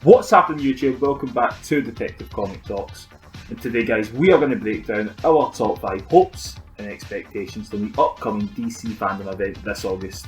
What's happening YouTube? Welcome back to Detective Comic Talks. And today guys, we are going to break down our top 5 hopes and expectations from the upcoming DC Fandom event this August.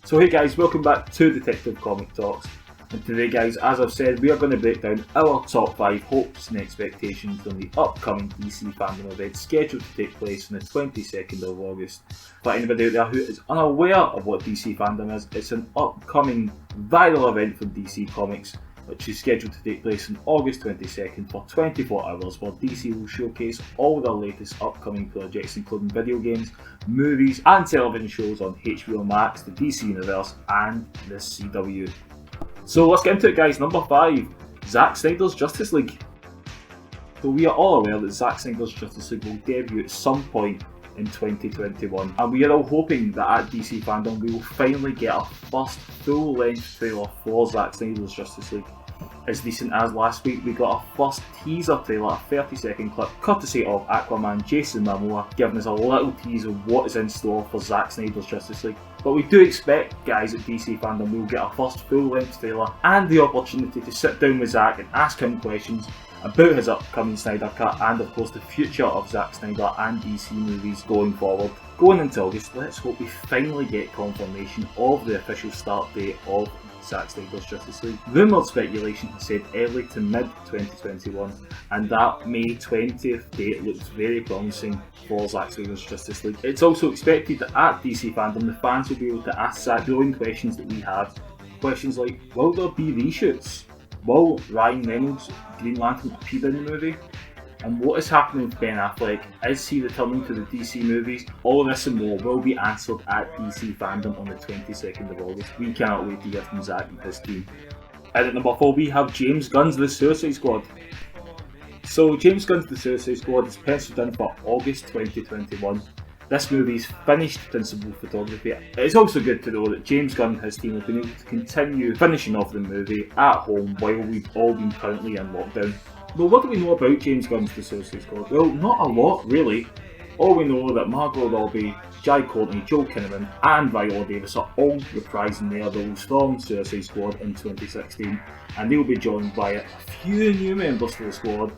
So hey guys, welcome back to Detective Comic Talks. And today guys, as I've said, we are going to break down our top 5 hopes and expectations from the upcoming DC Fandom event scheduled to take place on the 22nd of August. For anybody out there who is unaware of what DC Fandom is, it's an upcoming viral event from DC Comics which is scheduled to take place on August 22nd for 24 hours, where DC will showcase all their latest upcoming projects including video games, movies and television shows on HBO Max, the DC Universe and the CW. So let's get into it guys. Number 5, Zack Snyder's Justice League. So we are all aware that Zack Snyder's Justice League will debut at some point in 2021, and we are all hoping that at DC Fandom we will finally get our first full-length trailer for Zack Snyder's Justice League. As recent as last week, we got our first teaser trailer, a 30-second clip courtesy of Aquaman Jason Momoa, giving us a little tease of what is in store for Zack Snyder's Justice League. But we do expect, guys, at DC Fandom we will get our first full-length trailer and the opportunity to sit down with Zack and ask him questions about his upcoming Snyder Cut and of course the future of Zack Snyder and DC movies going forward. Going into August, let's hope we finally get confirmation of the official start date of Zack Snyder's Justice League. Rumoured speculation has said early to mid 2021, and that May 20th date looks very promising for Zack Snyder's Justice League. It's also expected that at DC Fandom the fans will be able to ask Zack the only questions that we have. Questions like, will there be reshoots? Will Ryan Reynolds' Green Lantern appear in the movie? And what is happening with Ben Affleck? Is he returning to the DC movies? All this and more will be answered at DC Fandom on the 22nd of August. We cannot wait to hear from Zack and his team. And at number 4 we have James Gunn's The Suicide Squad. So James Gunn's The Suicide Squad is penciled in for August 2021. This movie's finished principal photography. It's also good to know that James Gunn and his team have been able to continue finishing off the movie at home while we've all been currently in lockdown. Well, what do we know about James Gunn's The Suicide Squad? Well, not a lot really. All we know that Margot Robbie, Jai Courtney, Joel Kinnaman and Viola Davis are all reprising their roles from Suicide Squad in 2016, and they'll be joined by a few new members to the squad.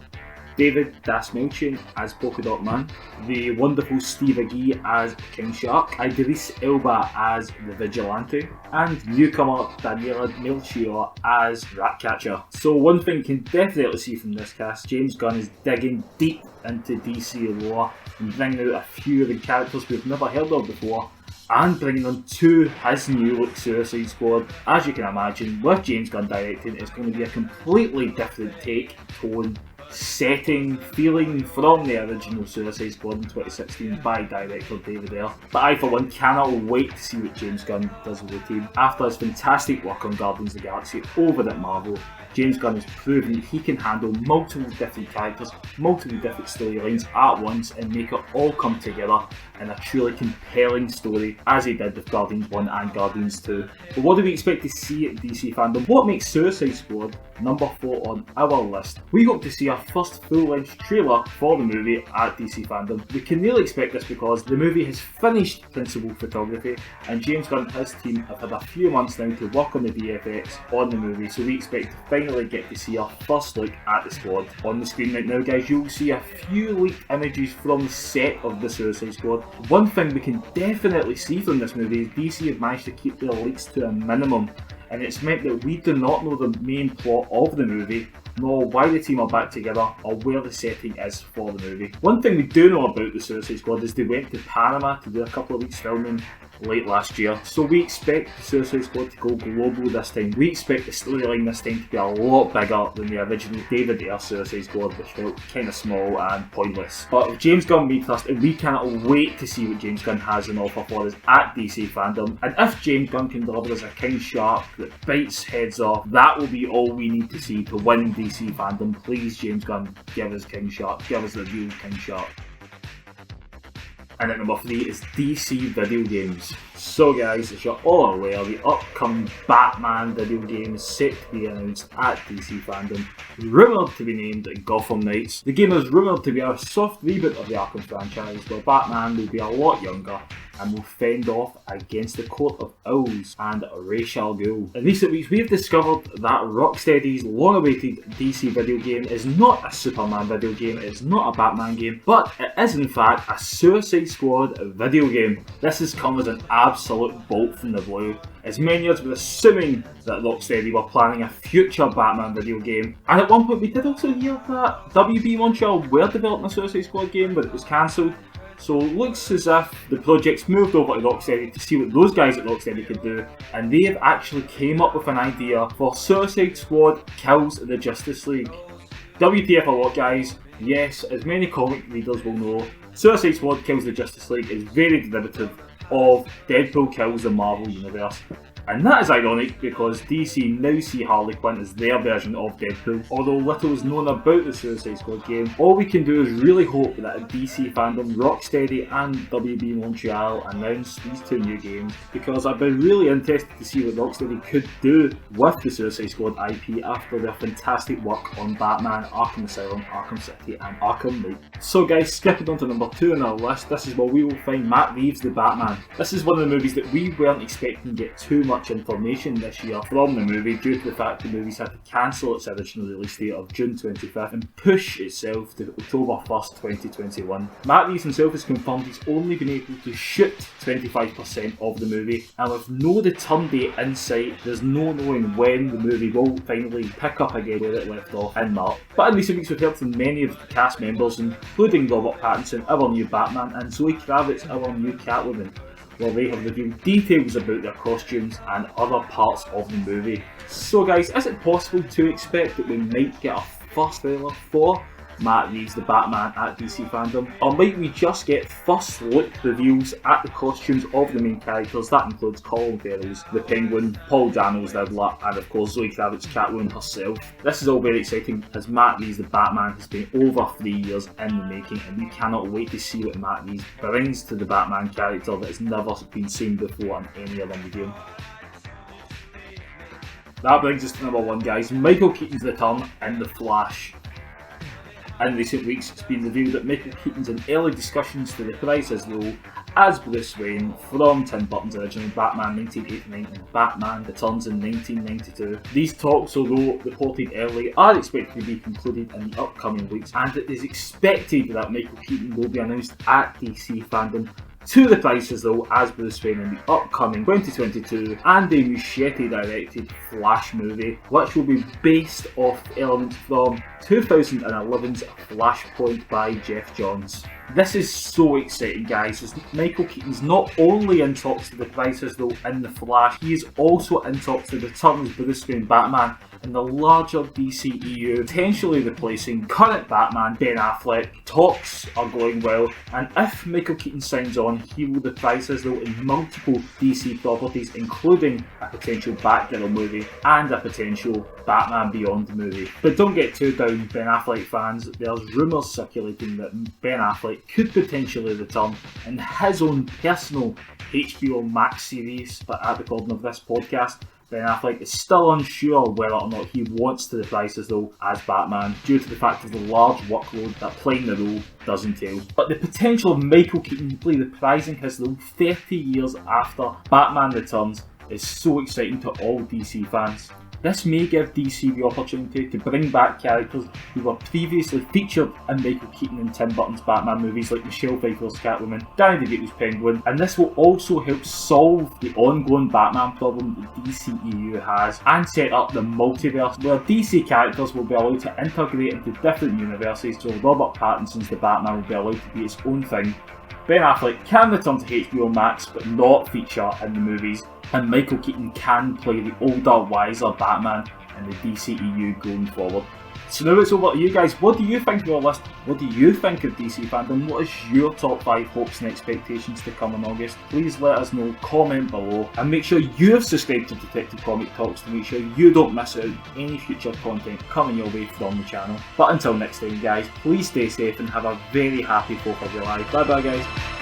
David Dastmalchian as Polka Dot Man, the wonderful Steve Agee as King Shark, Idris Elba as the Vigilante, and newcomer Daniela Melchior as Ratcatcher. So one thing you can definitely see from this cast, James Gunn is digging deep into DC lore and bringing out a few of the characters we've never heard of before, and bringing them to his new look Suicide Squad. As you can imagine, with James Gunn directing, it's going to be a completely different take, tone, setting, feeling from the original Suicide Squad in 2016 by director David Ayer. But I for one cannot wait to see what James Gunn does with the team. After his fantastic work on Guardians of the Galaxy over at Marvel, James Gunn has proven that he can handle multiple different characters, multiple different storylines at once and make it all come together in a truly compelling story, as he did with Guardians 1 and Guardians 2. But what do we expect to see at DC Fandom? What makes Suicide Squad number 4 on our list? We hope to see our first full-length trailer for the movie at DC Fandom. We can really expect this because the movie has finished principal photography and James Gunn and his team have had a few months now to work on the VFX on the movie, so we expect to finally get to see our first look at the squad. On the screen right now guys, you'll see a few leaked images from the set of the Suicide Squad. One thing we can definitely see from this movie is DC have managed to keep their leaks to a minimum, and it's meant that we do not know the main plot of the movie, nor why the team are back together or where the setting is for the movie. One thing we do know about the Suicide Squad is they went to Panama to do a couple of weeks filming late last year, so we expect the Suicide Squad to go global this time. We expect the storyline this time to be a lot bigger than the original David Ayer Suicide Squad, which felt kind of small and pointless. But with James Gunn made first, and we cannot wait to see what James Gunn has on offer for us at DC Fandom. And if James Gunn can deliver us a King Shark that bites heads off, that will be all we need to see to win DC Fandom. Please James Gunn, give us King Shark, give us the real King Shark. And at number 3 is DC video games. So guys, as you're all aware, the upcoming Batman video game is set to be announced at DC Fandom, rumoured to be named Gotham Knights. The game is rumoured to be a soft reboot of the Arkham franchise, where Batman will be a lot younger and will fend off against the Court of Owls and Ra's al Ghul. In recent weeks, we have discovered that Rocksteady's long-awaited DC video game is not a Superman video game, it is not a Batman game, but it is in fact a Suicide Squad video game. This has come as an absolute bolt from the blue, as many of us were assuming that Rocksteady were planning a future Batman video game, and at one point we did also hear that WB Montreal were developing a Suicide Squad game, but it was cancelled. So it looks as if the project's moved over to Rocksteady to see what those guys at Rocksteady could do, and they have actually came up with an idea for Suicide Squad Kills the Justice League. WTF a lot, guys. Yes, as many comic readers will know, Suicide Squad Kills the Justice League is very derivative of Deadpool Kills the Marvel Universe. And that is ironic because DC now see Harley Quinn as their version of Deadpool. Although little is known about the Suicide Squad game, all we can do is really hope that DC Fandom, Rocksteady and WB Montreal announce these two new games, because I've been really interested to see what Rocksteady could do with the Suicide Squad IP after their fantastic work on Batman, Arkham Asylum, Arkham City and Arkham Knight. So guys, skipping on to number 2 on our list, this is where we will find Matt Reeves' The Batman. This is one of the movies that we weren't expecting to get too much information this year from the movie due to the fact the movies had to cancel its original release date of June 25th and push itself to October 1st, 2021. Matt Reeves himself has confirmed he's only been able to shoot 25% of the movie, and with no return date in sight, there's no knowing when the movie will finally pick up again where it left off in March. But in recent weeks we've heard from many of the cast members, including Robert Pattinson, our new Batman, and Zoe Kravitz, our new Catwoman, where they have revealed details about their costumes and other parts of the movie. So guys, is it possible to expect that we might get a first trailer for Matt Reeves' The Batman at DC Fandom? Or might we just get first look reveals at the costumes of the main characters? That includes Colin Farrell's The Penguin, Paul Dano's Riddler, and of course Zoe Kravitz's Catwoman herself. This is all very exciting as Matt Reeves' The Batman has been over 3 years in the making, and we cannot wait to see what Matt Reeves brings to the Batman character that has never been seen before in any other medium. That brings us to number 1, guys. Michael Keaton's return in The Flash. In recent weeks, it's been revealed that Michael Keaton's in early discussions to reprise his role as Bruce Wayne from Tim Burton's original Batman 1989 and Batman Returns in 1992. These talks, although reported early, are expected to be concluded in the upcoming weeks, and it is expected that Michael Keaton will be announced at DC Fandom to reprise his role as Bruce Wayne in the upcoming 2022 Andy Muschietti directed Flash movie, which will be based off elements from 2011's Flashpoint by Jeff Johns. This is so exciting, guys, as Michael Keaton's not only in talks to reprise his role in The Flash, he is also in talks to return as Bruce Wayne Batman in the larger DCEU, potentially replacing current Batman Ben Affleck. Talks are going well, and if Michael Keaton signs on, he will reprise his role in multiple DC properties, including a potential Batgirl movie and a potential Batman Beyond movie. But don't get too down, Ben Affleck fans. There's rumours circulating that Ben Affleck could potentially return in his own personal HBO Max series, but at the recording of this podcast, Ben Affleck is still unsure whether or not he wants to reprise his role as Batman due to the fact of the large workload that playing the role does entail. But the potential of Michael Keaton reprising his role 30 years after Batman Returns is so exciting to all DC fans. This may give DC the opportunity to bring back characters who were previously featured in Michael Keaton and Tim Burton's Batman movies, like Michelle Pfeiffer's Catwoman, Danny DeVito's Penguin, and this will also help solve the ongoing Batman problem that DCEU has and set up the multiverse, where DC characters will be allowed to integrate into different universes, so Robert Pattinson's The Batman will be allowed to be its own thing. Ben Affleck can return to HBO Max but not feature in the movies, and Michael Keaton can play the older, wiser Batman in the DCEU going forward. So now it's over to you guys. What do you think of our list? What do you think of DC Fandom? What is your top 5 hopes and expectations to come in August? Please let us know, comment below, and make sure you have subscribed to Detective Comic Talks to make sure you don't miss out on any future content coming your way from the channel. But until next time guys, please stay safe and have a very happy 4th of July. Bye bye guys.